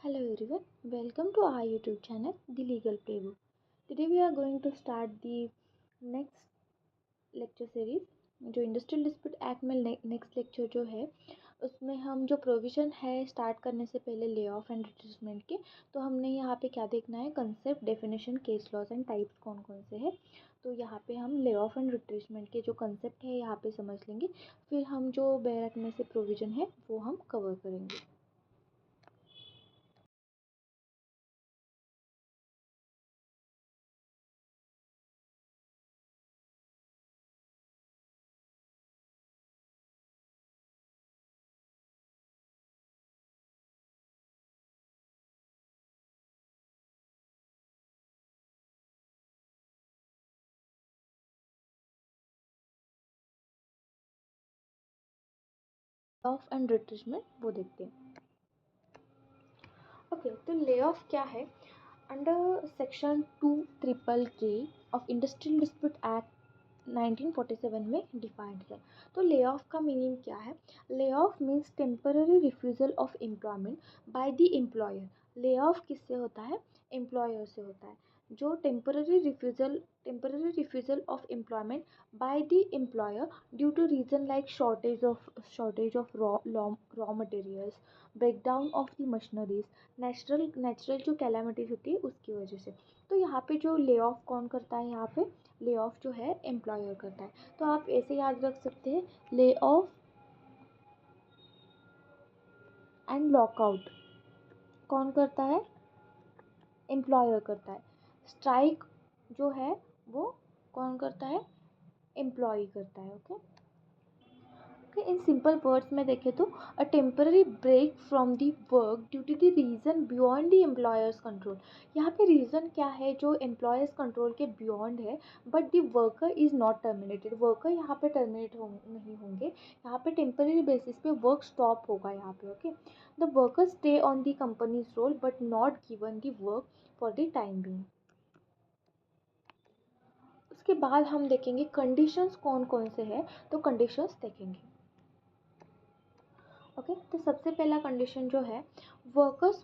Hello everyone, welcome to our YouTube channel, The Legal Playbook. Today we are going to start the next lecture series. जो industrial dispute act में next lecture जो है उसमें हम जो provision है start करने से पहले ले ऑफ एंड रिट्रीसमेंट के, तो हमने यहाँ पे क्या देखना है, concept, definition, case laws and types कौन कौन से हैं। तो यहाँ पे हम ले ऑफ एंड रिट्रीसमेंट के जो कंसेप्ट है यहाँ पे समझ लेंगे, फिर हम जो बैरक में से प्रोविज़न है वो हम कवर करेंगे। ऑफ एंड रिट्रीसमेंट वो देखते हैं। ओके, तो ले ऑफ क्या है? अंडर सेक्शन 2 के ऑफ इंडस्ट्रियल डिस्प्यूट एक्ट 1947 में डिफाइंड है। तो ले ऑफ का मीनिंग क्या है? Lay off means temporary refusal of employment by the employer. Lay off किससे होता है? एम्प्लॉयर से होता है। जो temporary refusal of employment by the employer due to reason like shortage of raw materials, breakdown of the machineries, natural जो calamities होती है उसकी वजह से। तो यहाँ पे जो ले ऑफ कौन करता है? यहाँ पे ले ऑफ जो है एम्प्लॉयर करता है। तो आप ऐसे याद रख सकते हैं, ले ऑफ एंड लॉकआउट कौन करता है? एम्प्लॉयर करता है। स्ट्राइक जो है वो कौन करता है? एम्प्लॉय करता है। ओके, इन सिंपल वर्ड्स में देखें तो a temporary break from the work due to the reason beyond the employer's control. यहाँ पे रीज़न क्या है? जो एम्प्लॉयर्स कंट्रोल के बियॉन्ड है, but the worker is not terminated. Worker यहाँ पे टर्मिनेट नहीं होंगे, यहाँ पे टेम्पररी बेसिस पे वर्क स्टॉप होगा यहाँ पे। Okay, the worker stay on the company's roll but not given the work for the time being. उसके बाद हम देखेंगे कंडीशंस कौन कौन से हैं, तो कंडीशंस देखेंगे। ओके, तो सबसे पहला कंडीशन जो है, worker's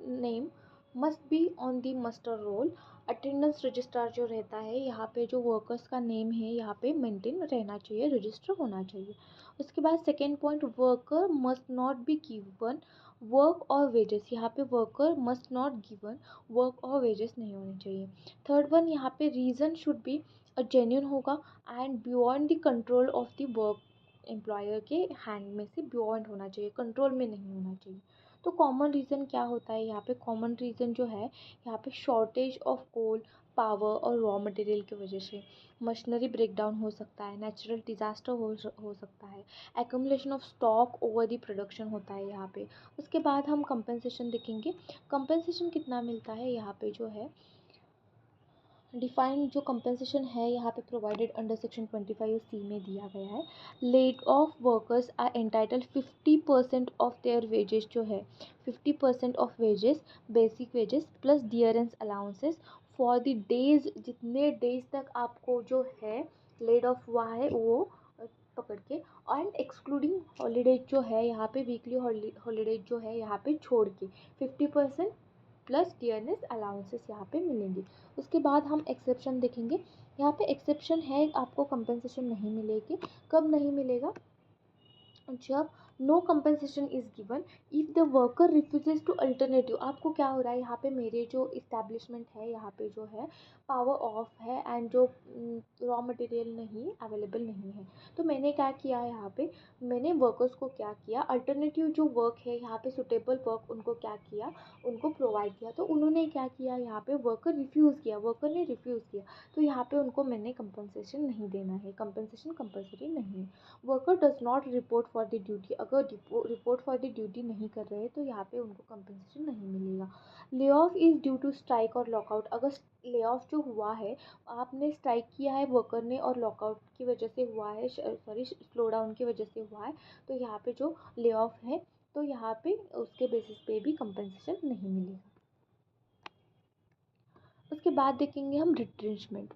name must be on the muster roll. Attendance registrar जो रहता है यहाँ पे, जो वर्कर्स का नेम है यहाँ पे मेंटेन रहना चाहिए, रजिस्टर होना चाहिए। उसके बाद second point, worker must not be given work और वेजेस। यहाँ पे worker must not given work और वेजेस नहीं होने चाहिए। थर्ड वन, यहाँ पे रीज़न शुड बी जेन्यून होगा and beyond the control of the work. Employer के हैंड में से बियॉन्ड होना चाहिए, कंट्रोल में नहीं होना चाहिए। तो कॉमन रीज़न क्या होता है यहाँ पे? कॉमन रीज़न जो है यहाँ पे शॉर्टेज ऑफ कोल, पावर और रॉ मटेरियल की वजह से, मशीनरी ब्रेकडाउन हो सकता है, नेचुरल डिज़ास्टर हो सकता है, accumulation of stock over the production होता है यहाँ पे। उसके बाद हम कंपनसेशन देखेंगे। कंपनसेशन कितना मिलता है यहाँ पे जो है डिफाइंड, जो कंपनसेशन है यहाँ पे प्रोवाइडेड अंडर सेक्शन 25C में दिया गया है। Laid off workers are entitle 50% of their wages जो है, 50% of wages, basic wages plus dearness allowances for the days, जितने डेज तक आपको जो है लेड ऑफ हुआ है वो पकड़ के, एंड एक्सक्लूडिंग हॉलीडेज जो है यहाँ पे, वीकली हॉलीडेज जो है यहाँ पे छोड़ के 50% प्लस डियरनेस अलाउंसेस यहाँ पे मिलेंगे। उसके बाद हम एक्सेप्शन देखेंगे। यहाँ पे एक्सेप्शन है, आपको कंपनसेशन नहीं मिलेगी। कब नहीं मिलेगा? जब no compensation is given if the worker refuses to alternative. आपको क्या हो रहा है यहाँ पे, मेरे जो इस्टेब्लिशमेंट है यहाँ पे जो है पावर ऑफ है एंड जो रॉ मटेरियल नहीं अवेलेबल नहीं है, तो मैंने क्या किया है यहाँ पे, मैंने वर्कर्स को क्या किया, अल्टरनेटिव जो वर्क है यहाँ पे सुटेबल वर्क उनको क्या किया, उनको प्रोवाइड किया। तो उन्होंने क्या किया यहाँ पे, वर्कर ने रिफ्यूज़ किया, तो यहाँ पे उनको मैंने कंपनसेशन नहीं देना है, कंपनसेशन कंपलसरी नहीं है। Worker does not report for the duty, अगर रिपोर्ट फॉर द ड्यूटी नहीं कर रहे तो यहाँ पे उनको कंपनसेशन नहीं मिलेगा। Lay off is due to strike और लॉकआउट। अगर ले ऑफ जो हुआ है, आपने स्ट्राइक किया है वर्कर ने और लॉकआउट की वजह से हुआ है, सॉरी स्लो डाउन की वजह से हुआ है, तो यहाँ पे जो ले ऑफ है तो यहाँ पे उसके बेसिस पे भी कंपनसेशन नहीं मिलेगा। उसके बाद देखेंगे हम रिट्रेंचमेंट।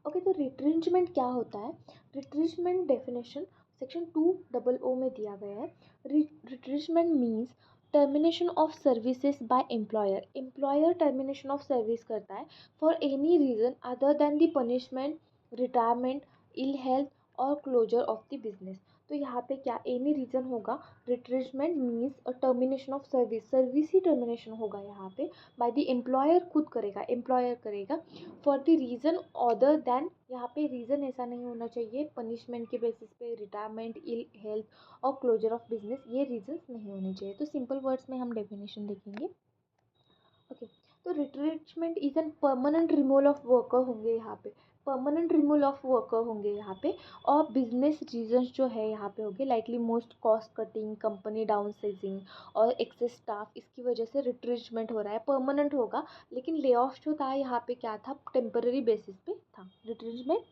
ओके, तो रिट्रेंचमेंट क्या होता है? रिट्रेसमेंट डेफिनेशन सेक्शन 200 में दिया गया है। Retrenchment means termination of services by employer. Employer termination of service करता है for any reason other than the punishment, retirement, ill health और क्लोजर ऑफ द बिजनेस। तो यहाँ पे क्या एनी रीज़न होगा। Retrenchment means a termination of service, service ही termination होगा यहाँ पे बाय द एम्प्लॉयर, खुद करेगा, एम्प्लॉयर करेगा for the reason other then, यहाँ पे रीज़न ऐसा नहीं होना चाहिए पनिशमेंट के बेसिस पे, रिटायरमेंट, इल हेल्थ और क्लोजर ऑफ बिजनेस, ये रीजंस नहीं होने चाहिए। तो सिंपल वर्ड्स में हम डेफिनेशन देखेंगे। ओके, तो retrenchment is an permanent removal of worker होंगे यहाँ पे, परमानेंट रिमूवल ऑफ वर्कर होंगे यहाँ पे। और बिजनेस रीजंस जो है यहाँ पे होंगे likely most cost cutting, company down sizing और एक्सेस स्टाफ, इसकी वजह से रिट्रेचमेंट हो रहा है, परमानेंट होगा। लेकिन ले ऑफ जो था यहाँ पे क्या था, टेम्पररी बेसिस पे था। रिट्रेचमेंट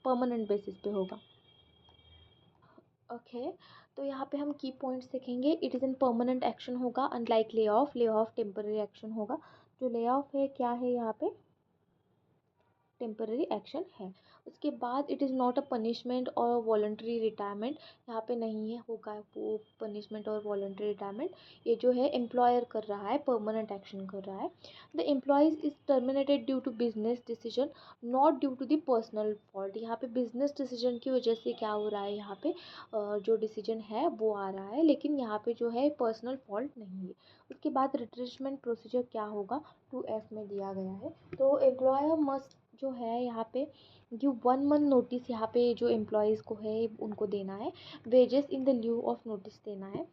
परमानेंट बेसिस पे होगा। ओके, तो यहाँ पे हम की पॉइंट्स देखेंगे। It is an permanent action होगा unlike lay off, lay off temporary action होगा। जो ले ऑफ है क्या है यहाँ पे, टेम्पररी एक्शन है। उसके बाद it is not a punishment और वॉलंटरी रिटायरमेंट, यहाँ पे नहीं है होगा वो पनिशमेंट और वॉलंटरी रिटायरमेंट। ये जो है एम्प्लॉयर कर रहा है, परमानेंट एक्शन कर रहा है। The employees is terminated due to business decision not due to the personal fault. यहाँ पे बिजनेस डिसीजन की वजह से क्या हो रहा है, यहाँ पे जो डिसीजन है वो आ रहा है, लेकिन यहाँ पे जो है पर्सनल फॉल्ट नहीं है। उसके बाद रिट्रेसमेंट प्रोसीजर क्या होगा, 2F में दिया गया है। तो एम्प्लॉयर मस्ट जो है यहाँ पे गिव 1 मंथ नोटिस, यहाँ पे जो एम्प्लॉयज़ को है उनको देना है। Wages in the lieu of notice देना है।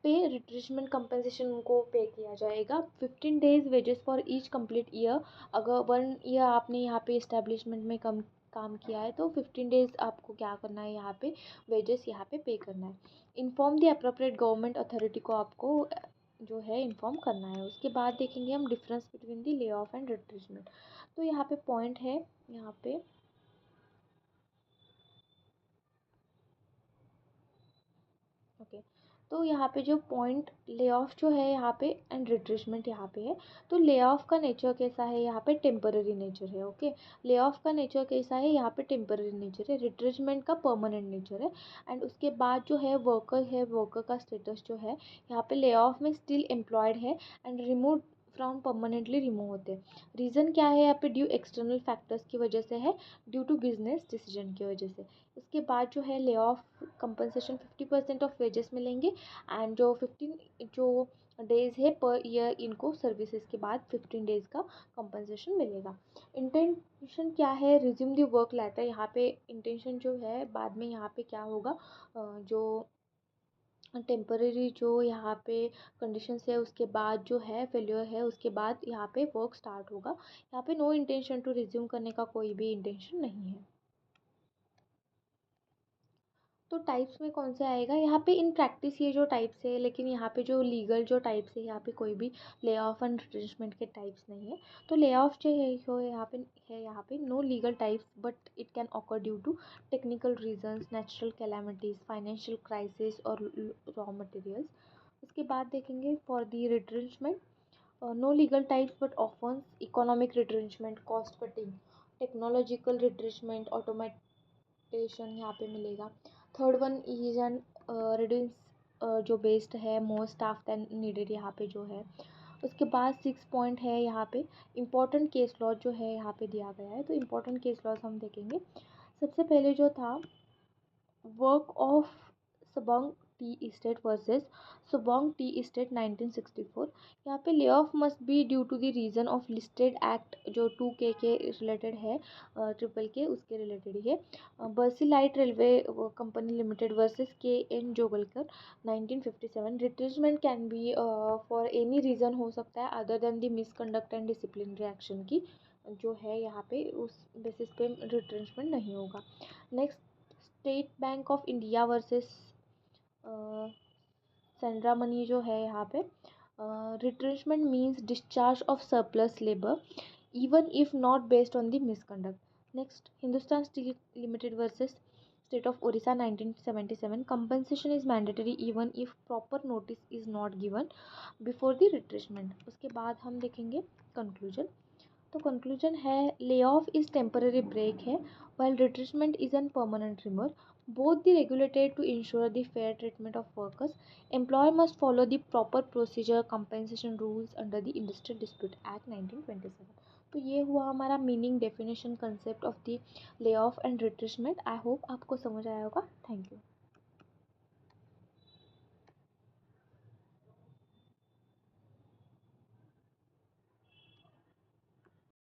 पे रिट्रेसमेंट कंपनसेशन उनको पे किया जाएगा। 15 days wages for each complete year. अगर 1 ईयर आपने यहाँ पे इस्टेब्लिशमेंट में काम किया है तो 15 डेज आपको क्या करना है, यहाँ पे वेजेस यहाँ पे करना है। Inform the appropriate government authority को आपको जो है इन्फॉर्म करना है। उसके बाद देखेंगे हम डिफरेंस बिटवीन द ले ऑफ एंड रिट्रेसमेंट। तो यहाँ पे पॉइंट है, यहाँ पे ओके, तो यहाँ पे जो पॉइंट ले ऑफ जो है यहाँ पे एंड रिट्रेसमेंट यहाँ पे है। तो ले ऑफ का नेचर कैसा है, यहाँ पे टेम्पररी नेचर है। ओके, ले ऑफ का नेचर कैसा है, यहाँ पे टेम्पररी नेचर है। रिट्रेसमेंट का परमानेंट नेचर है। एंड उसके बाद जो है वर्कर का स्टेटस जो है यहाँ पे ले ऑफ में स्टिल एम्प्लॉयड है and remove from permanently remove होते हैं। रीज़न क्या है यहाँ पे, ड्यू एक्सटर्नल फैक्टर्स की वजह से है, ड्यू टू बिजनेस डिसीजन की वजह से। उसके बाद जो है lay of compensation 50% of wages मिलेंगे एंड जो 15 जो डेज है पर ईयर इनको सर्विसेज के बाद 15 डेज का कंपनसेशन मिलेगा। इंटेंशन क्या है, रिज्यूम द वर्क लेटर। यहाँ पे इंटेंशन जो है बाद में यहाँ पे क्या होगा, जो टेम्पररी जो यहाँ पे कंडीशंस है उसके बाद जो है फेल्योर है, उसके बाद यहाँ पे वर्क स्टार्ट होगा। यहाँ पे नो इंटेंशन टू रिज्यूम करने का कोई भी इंटेंशन नहीं है। तो टाइप्स में कौन से आएगा, यहाँ पे इन प्रैक्टिस ये जो टाइप्स है, लेकिन यहाँ पे जो लीगल जो टाइप्स है यहाँ पे कोई भी ले ऑफ एंड रिट्रेसमेंट के टाइप्स नहीं है। तो ले ऑफ जो है यहाँ पे no legal types but it can occur due to technical reasons, natural calamities, financial crisis और रॉ मटेरियल्स। उसके बाद देखेंगे for the retrenchment, no legal types but often economic retrenchment, cost cutting, technological retrenchment, automation यहाँ पे मिलेगा। Third one is an reduce जो based है more staff then needed यहाँ पे जो है। उसके बाद 6 पॉइंट है यहाँ पे इम्पोर्टेंट केस लॉ जो है यहाँ पे दिया गया है। तो इम्पोर्टेंट केस लॉज हम देखेंगे। सबसे पहले जो था work of Subong tea estate versus Subong tea estate 1964। यहाँ पे lay off must be due to the reason of listed act जो 2K के रिलेटेड है, ट्रिपल के उसके रिलेटेड ही है। Barsi Light railway company limited versus KN Joglekar 1957। Retrenchment can be for any reason हो सकता है other than the misconduct and disciplinary action की जो है यहाँ पे उस बेसिस पे रिट्रेसमेंट नहीं होगा। Next State Bank of India versus Sundara Money जो है यहाँ पे retrenchment means discharge of surplus labour even if not based on the misconduct. Next Hindustan steel limited versus state of Odisha 1977। Compensation is mandatory even if proper notice is not given before the retrenchment. उसके बाद हम देखेंगे conclusion. तो conclusion है, lay off is temporary break है, while retrenchment is an permanent removal. Both the regulated to ensure the fair treatment of workers. Employer must follow the proper procedure compensation rules under the Industrial Dispute Act 1927. तो ये हुआ हमारा meaning definition concept of the ले off and retrenchment. I hope आपको समझ आया होगा. Thank you.